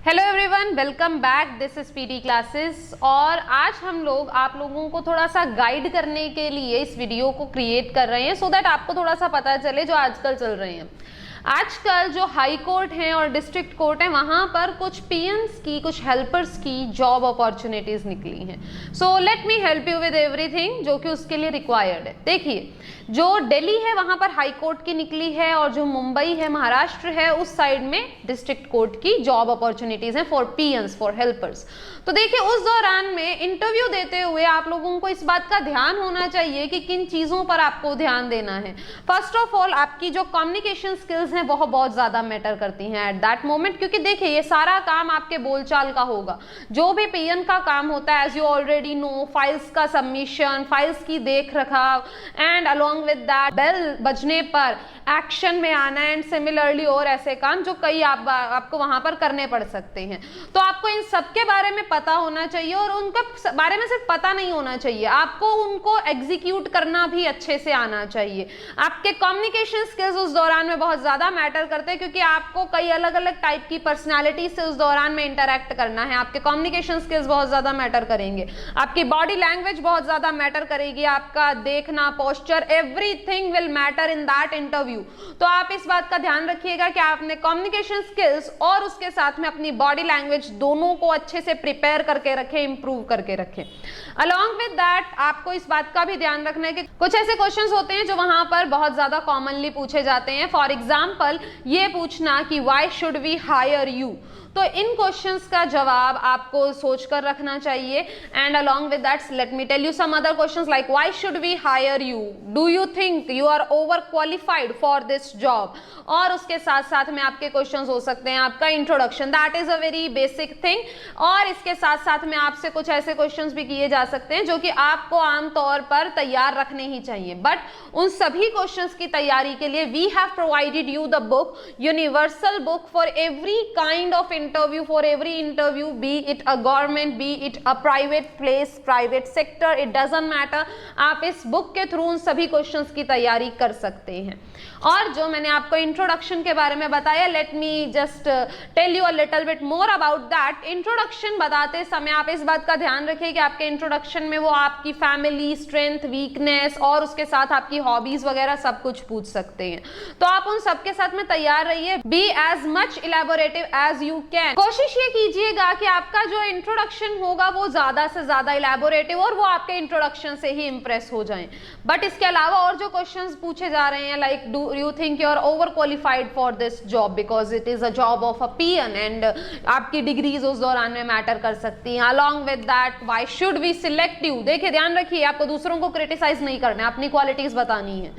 Hello everyone, welcome back. This is PD classes और आज हम लोग आप लोगों को थोड़ा सा गाइड करने के लिए इस वीडियो को क्रिएट कर रहे हैं सो दैट आपको थोड़ा सा पता चले जो आजकल चल रहे हैं। आजकल जो हाई कोर्ट हैं और डिस्ट्रिक्ट कोर्ट हैं वहाँ पर कुछ पीएन्स की, कुछ हेल्पर्स की जॉब अपॉर्चुनिटीज़ निकली हैं। So let me help you with everything जो कि उसके लिए रिक्वायर्ड है। देखिए, जो दिल्ली है वहाँ पर हाई कोर्ट की निकली है और जो मुंबई है, महाराष्ट्र है, उस साइड में डिस्ट्रिक्ट कोर्ट की जॉब अपॉर्चुनिटीज़ हैं फॉर पीएन्स, फॉर हेल्पर्स। तो देखिए, उस दौरान में इंटरव्यू देते हुए आप लोगों को इस बात का ध्यान होना चाहिए कि किन चीज़ों पर आपको ध्यान देना है। फर्स्ट ऑफ ऑल, आपकी जो कम्युनिकेशन स्किल्स हैं वह बहुत ज़्यादा मैटर करती हैं एट दैट मोमेंट, क्योंकि देखिए ये सारा काम आपके बोलचाल का होगा। जो भी पीएन का काम होता है, as you already know, files का सबमिशन, फाइल्स की देख रखाव and along with that bell बजने पर एक्शन में आना एंड सिमिलरली और ऐसे काम जो कई आपको वहां पर करने पड़ सकते हैं। तो आपको इन सब के बारे में पता होना चाहिए और उनका बारे में सिर्फ पता नहीं होना चाहिए, आपको उनको एग्जीक्यूट करना भी अच्छे से आना चाहिए। आपके कम्युनिकेशन स्किल्स उस दौरान में बहुत ज्यादा मैटर करते हैं, क्योंकि आपको कई अलग अलग टाइप की पर्सनैलिटी से उस दौरान में इंटरैक्ट करना है। आपके कम्युनिकेशन स्किल्स बहुत ज्यादा मैटर करेंगे, आपकी बॉडी लैंग्वेज बहुत ज्यादा मैटर करेगी, आपका देखना, posture, everything will matter in that interview. तो आप इस बात का ध्यान रखिएगा कि आपने कम्युनिकेशन स्किल्स और उसके साथ में अपनी बॉडी लैंग्वेज दोनों को अच्छे से प्रिपेयर करके रखें, इंप्रूव करके रखें। अलॉन्ग विद दैट आपको इस बात का भी ध्यान रखना है कि कुछ ऐसे क्वेश्चंस होते हैं जो वहां पर बहुत ज्यादा कॉमनली पूछे जाते हैं। फॉर एग्जाम्पल, ये पूछना कि why should we hire you, तो इन क्वेश्चंस का जवाब आपको सोचकर रखना चाहिए। And along with that let me tell you some other questions like why should we hire you, do you think you are over qualified for this job. और उसके साथ साथ में आपके क्वेश्चंस हो सकते हैं आपका introduction, that is a very basic thing. और इसके साथ साथ में आपसे कुछ ऐसे क्वेश्चंस भी किए जा सकते हैं जो कि आपको आमतौर पर तैयार रखने ही चाहिए। बट उन सभी क्वेश्चंस की तैयारी के लिए we have provided you the book, universal book for every kind of interview, for every interview, be it a government, be it a private place, private sector, it doesn't matter। आप इस book के through उन सभी questions की तैयारी कर सकते हैं। और जो मैंने आपको इंट्रोडक्शन के बारे में बताया, let me just tell you a little bit more about that. Introduction बताते समय आप इस बात का ध्यान रखिए कि आपके इंट्रोडक्शन में वो आपकी फैमिली, स्ट्रेंथ, वीकनेस और उसके साथ आपकी हॉबीज वगैरह सब कुछ पूछ सकते हैं। तो आप उन सब के साथ में तैयार रहिए। Be as much elaborative as you can. कोशिश ये कीजिएगा कि आपका जो इंट्रोडक्शन होगा वो ज्यादा से ज्यादा इलेबोरेटिव और वो आपके इंट्रोडक्शन से ही इंप्रेस हो जाएं। बट इसके अलावा और जो क्वेश्चंस पूछे जा रहे हैं, like do you think you are over qualified for this job because it is a job of a PN, and आपकी डिग्रीज उस दौरान में मैटर कर सकती हैं। Along with that why should we select you, देखिए ध्यान रखिए आपको दूसरों को क्रिटिसाइज नहीं करना है, अपनी क्वालिटीज बतानी है।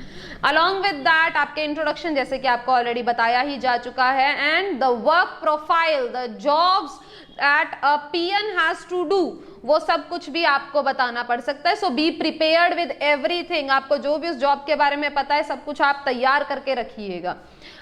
अलॉन्ग विद दैट आपके इंट्रोडक्शन जैसे कि आपको ऑलरेडी बताया ही जा चुका है, and the work profile, the jobs that a PN has to do, वो सब कुछ भी आपको बताना पड़ सकता है। सो बी प्रिपेयर्ड विद एवरीथिंग। आपको जो भी उस जॉब के बारे में पता है सब कुछ आप तैयार करके रखिएगा।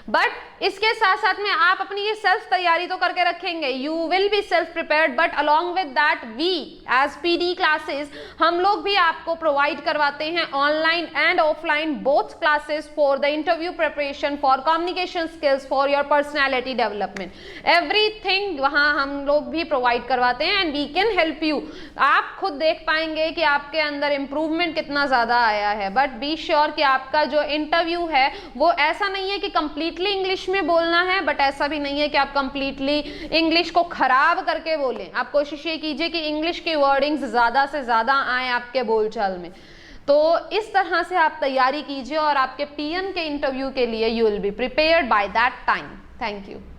बट इसके साथ साथ में आप अपनी ये सेल्फ तैयारी तो करके रखेंगे, you will be self prepared, but along with that we as PD classes हम लोग भी आपको प्रोवाइड करवाते हैं online and offline both classes for the interview preparation, for communication skills, for your personality development. Everything वहां हम लोग भी प्रोवाइड करवाते हैं and we can help you. आप खुद देख पाएंगे कि आपके अंदर इंप्रूवमेंट कितना ज्यादा आया है। बट बी श्योर कि आपका जो इंटरव्यू है वो ऐसा नहीं है कि कंप्लीटली इंग्लिश में बोलना है, बट ऐसा भी नहीं है कि आप कंप्लीटली इंग्लिश को खराब करके बोलें। आप कोशिश ये कीजिए कि इंग्लिश की वर्डिंग्स ज्यादा से ज्यादा आए आपके बोलचाल में। तो इस तरह से आप तैयारी कीजिए और आपके पीएन के इंटरव्यू के लिए you will be prepared by that time. Thank you.